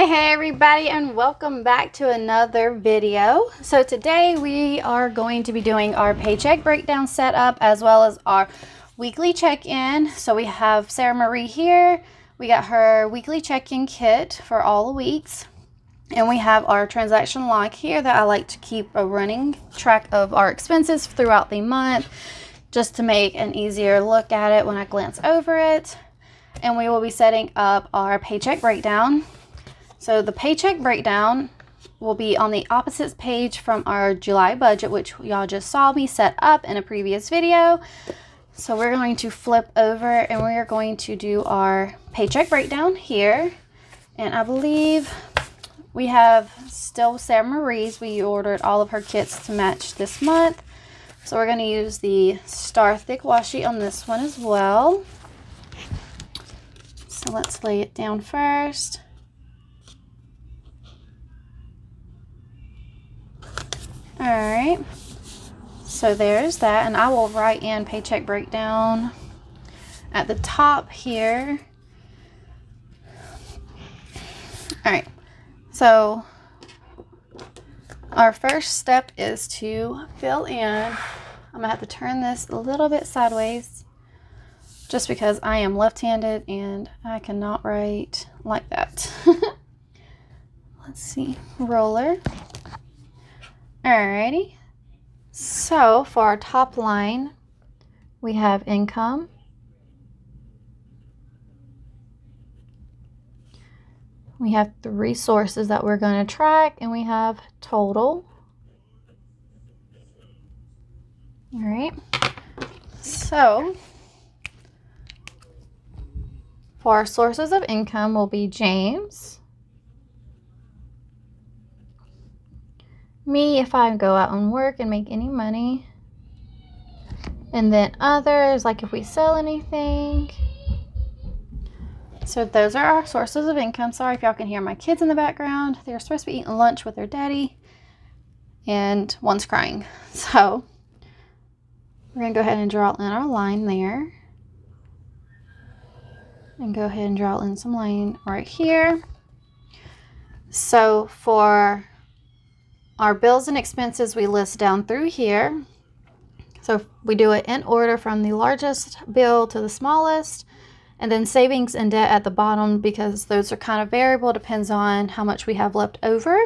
Hey everybody, and welcome back to another video. So today we are going to be doing our paycheck breakdown setup as well as our weekly check-in. So we have Sara Marie here. We got her weekly check-in kit for all the weeks. And we have our transaction log here that I like to keep a running track of our expenses throughout the month, just to make an easier look at it when I glance over it. And we will be setting up our paycheck breakdown. So the paycheck breakdown will be on the opposite page from our July budget, which y'all just saw me set up in a previous video. So we're going to flip over and we are going to do our paycheck breakdown here. And I believe we have still Sara Marie's. We ordered all of her kits to match this month. So we're going to use the Star Thick washi on this one as well. So let's lay it down first. Alright, so there's that, and I will write in paycheck breakdown at the top here. Alright, so our first step is to fill in. I'm going to have to turn this a little bit sideways just because I am left-handed and I cannot write like that. Let's see, roller. Alrighty, so for our top line, we have income, we have the resources that we're going to track, and we have total. Alright, so for our sources of income will be James, me if I go out and work and make any money, and then others, like if we sell anything. So those are our sources of income. Sorry if y'all can hear my kids in the background. They're supposed to be eating lunch with their daddy and one's crying. So we're gonna go ahead and draw in our line there and go ahead and draw in some line right here. So for our bills and expenses, we list down through here. So we do it in order from the largest bill to the smallest, and then savings and debt at the bottom, because those are kind of variable, depends on how much we have left over.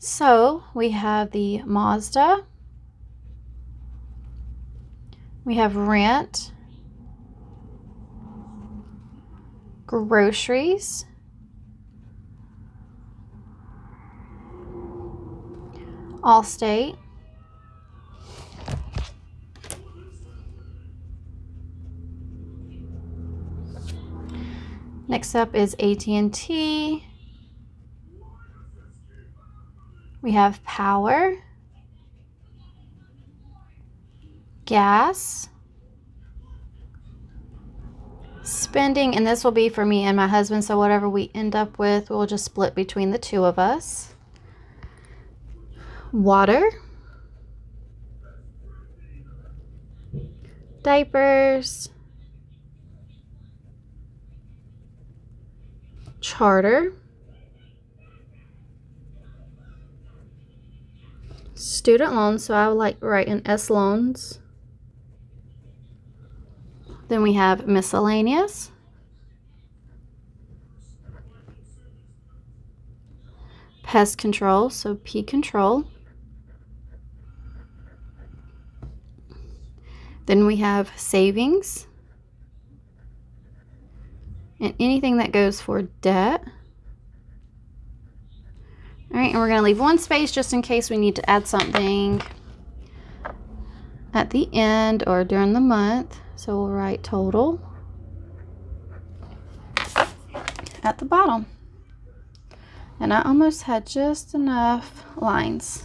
So we have the Mazda, we have rent, groceries, Allstate, next up is AT&T, we have power, gas, spending, and this will be for me and my husband, so whatever we end up with, we'll just split between the two of us. Water, diapers, charter, student loans, so I would like to write in S loans. Then we have miscellaneous, pest control, so P control. Then we have savings and anything that goes for debt. All right, and we're going to leave one space just in case we need to add something at the end or during the month. So we'll write total at the bottom. And I almost had just enough lines.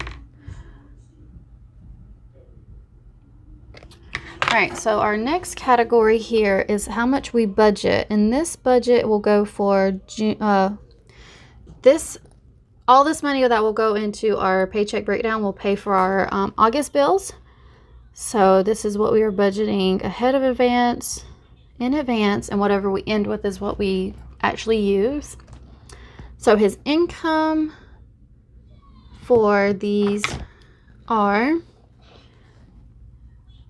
Alright, so our next category here is how much we budget, and this budget will go for all this money that will go into our paycheck breakdown will pay for our August bills. So this is what we are budgeting ahead of in advance, and whatever we end with is what we actually use. So his income for these are,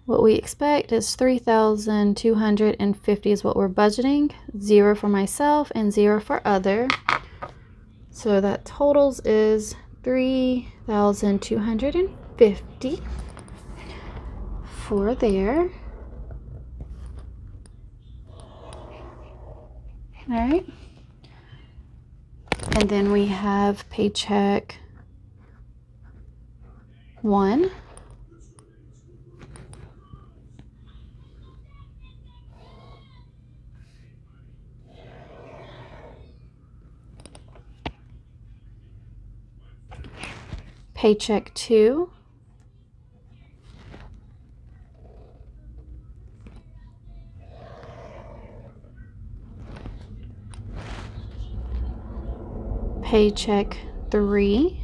what we expect is $3,250 is what we're budgeting. 0 for myself and 0 for other. So that totals is $3,250 for there. All right. And then we have paycheck 1. Paycheck 2. Paycheck 3.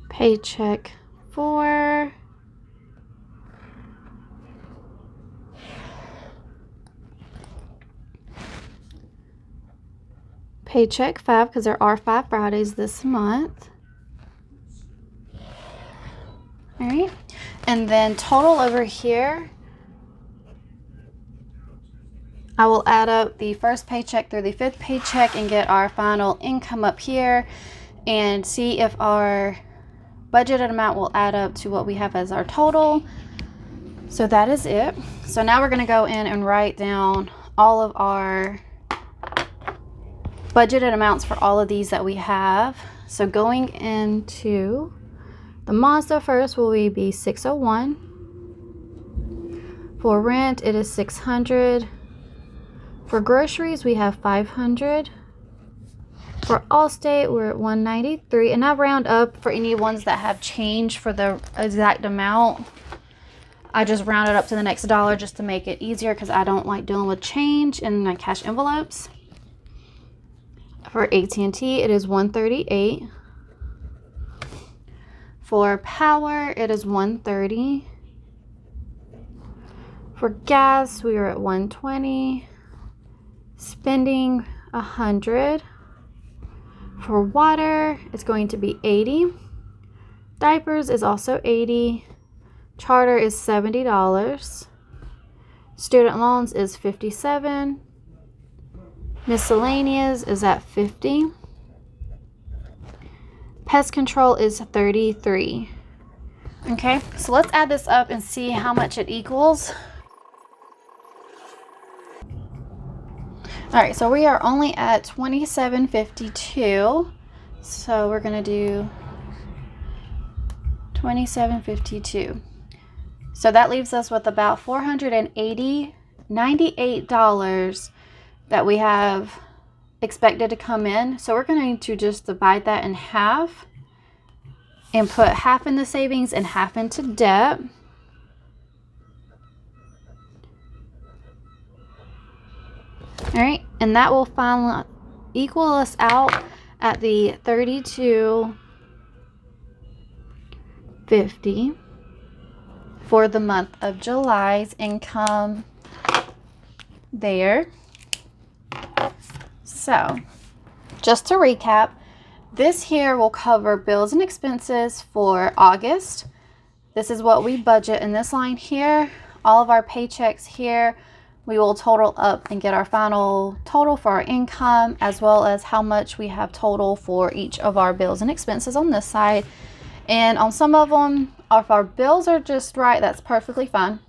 Paycheck 4. Paycheck 5, because there are 5 Fridays this month. All right. And then total over here, I will add up the first paycheck through the 5th paycheck and get our final income up here and see if our budgeted amount will add up to what we have as our total. So that is it. So now we're going to go in and write down all of our budgeted amounts for all of these that we have. So going into the Mazda first will be 601. For rent, it is 600. For groceries, we have 500. For Allstate, we're at 193. And I round up for any ones that have change for the exact amount. I just round it up to the next dollar just to make it easier because I don't like dealing with change in my cash envelopes. For AT&T, it is 138. For power, it is 130. For gas, we are at 120. Spending 100. For water, it's going to be 80. Diapers is also 80. Charter is $70. Student loans is 57. Miscellaneous is at 50. Pest control is 33. Okay, so let's add this up and see how much it equals. All right, so we are only at $27.52. So we're gonna do $27.52. So that leaves us with about $98 that we have expected to come in. So we're going to just divide that in half and put half in the savings and half into debt. All right, and that will finally equal us out at the $32.50 for the month of July's income there. So, just to recap, this here will cover bills and expenses for August. This is what we budget in this line here. All of our paychecks here, we will total up and get our final total for our income, as well as how much we have total for each of our bills and expenses on this side. And on some of them, if our bills are just right, that's perfectly fine.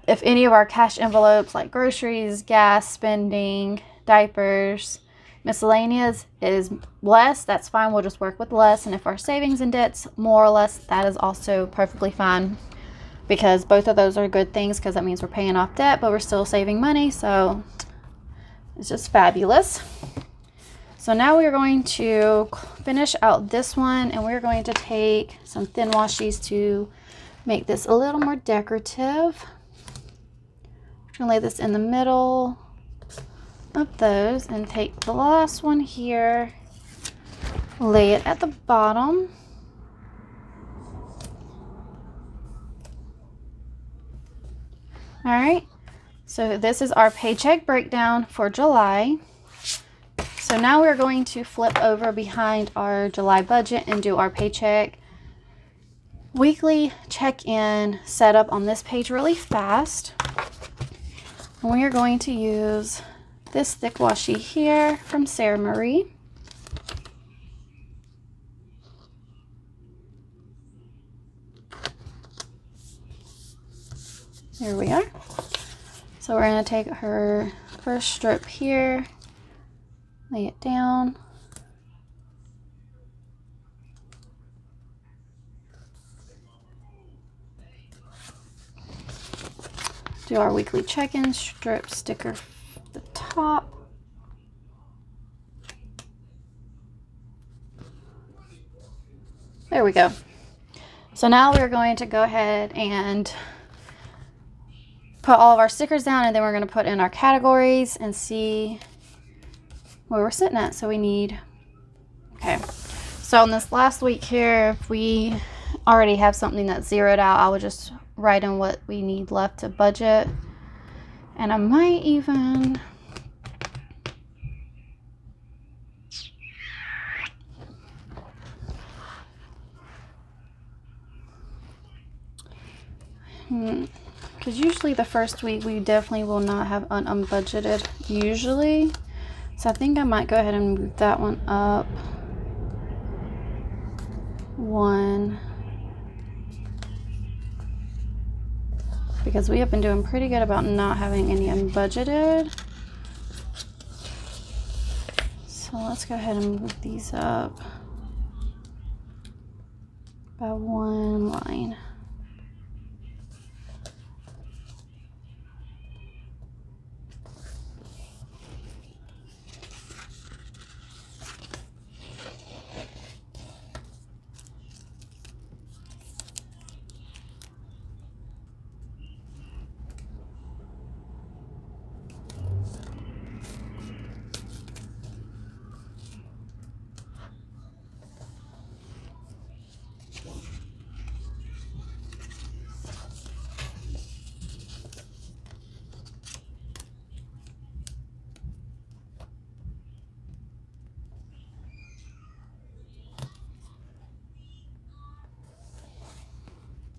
If any of our cash envelopes like groceries, gas, spending, diapers, miscellaneous is less, that's fine. We'll just work with less. And if our savings and debts more or less, that is also perfectly fine, because both of those are good things, because that means we're paying off debt, but we're still saving money. So it's just fabulous. So now we're going to finish out this one, and we're going to take some thin washies to make this a little more decorative. I'm going to lay this in the middle of those and take the last one here, lay it at the bottom. All right, so this is our paycheck breakdown for July. So now we're going to flip over behind our July budget and do our paycheck weekly check-in setup on this page really fast. And we are going to use this thick washi here from Sara Marie. Here we are. So we're going to take her first strip here, lay it down. Do our weekly check-in strip sticker at the top. There we go. So now we're going to go ahead and put all of our stickers down, and then we're going to put in our categories and see where we're sitting at. So we need, okay, so on this last week here, if we already have something that's zeroed out, I would just write in what we need left to budget. And I might even because usually the first week we definitely will not have an unbudgeted usually. So I think I might go ahead and move that one up one, because we have been doing pretty good about not having any unbudgeted. So let's go ahead and move these up by one line.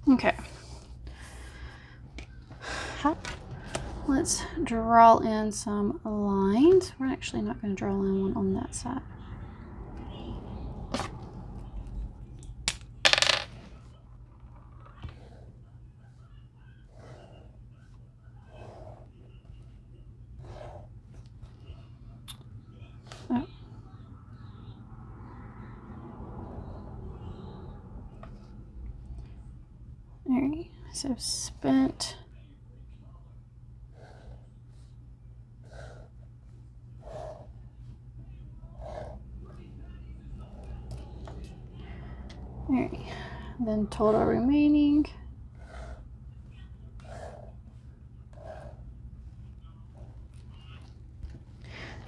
Okay. Let's draw in some lines. We're actually not going to draw in one on that side. Oh. All right, so spent. All right, then total remaining.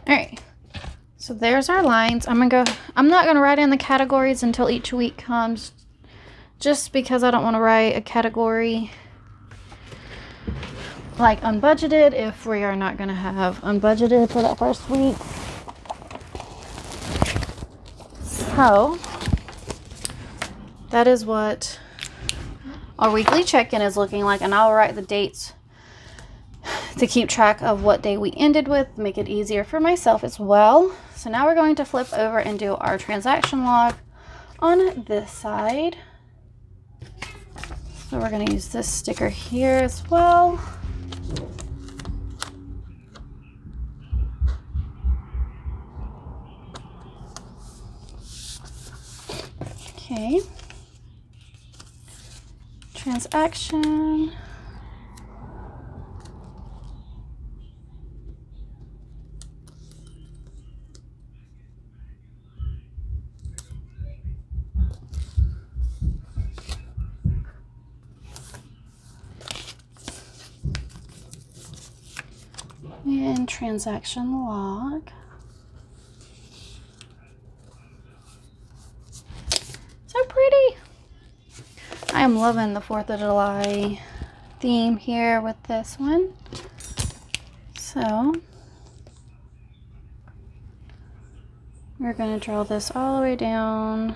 All right, so there's our lines. I'm not gonna write in the categories until each week comes, just because I don't want to write a category like unbudgeted if we are not going to have unbudgeted for that first week. So that is what our weekly check-in is looking like, and I'll write the dates to keep track of what day we ended with, make it easier for myself as well. So now we're going to flip over and do our transaction log on this side. So we're going to use this sticker here as well. Okay. Transaction. And transaction log. So pretty. I am loving the 4th of July theme here with this one. So we're going to draw this all the way down.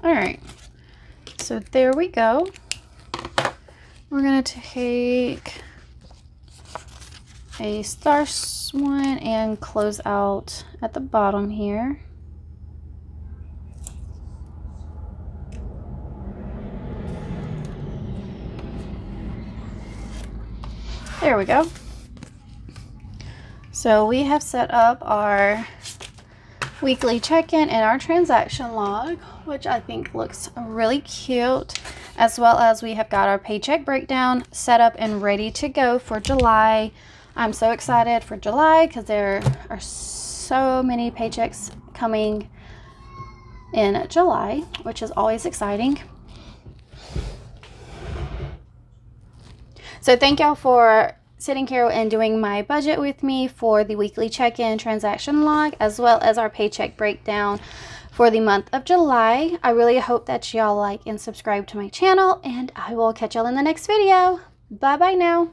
All right, so there we go. We're going to take a star one and close out at the bottom here. There we go. So we have set up our weekly check-in and our transaction log, which I think looks really cute, as well as we have got our paycheck breakdown set up and ready to go for July. I'm so excited for July because there are so many paychecks coming in July, which is always exciting. So thank y'all for sitting here and doing my budget with me for the weekly check-in transaction log, as well as our paycheck breakdown for the month of July. I really hope that y'all like and subscribe to my channel, and I will catch y'all in the next video. Bye bye now.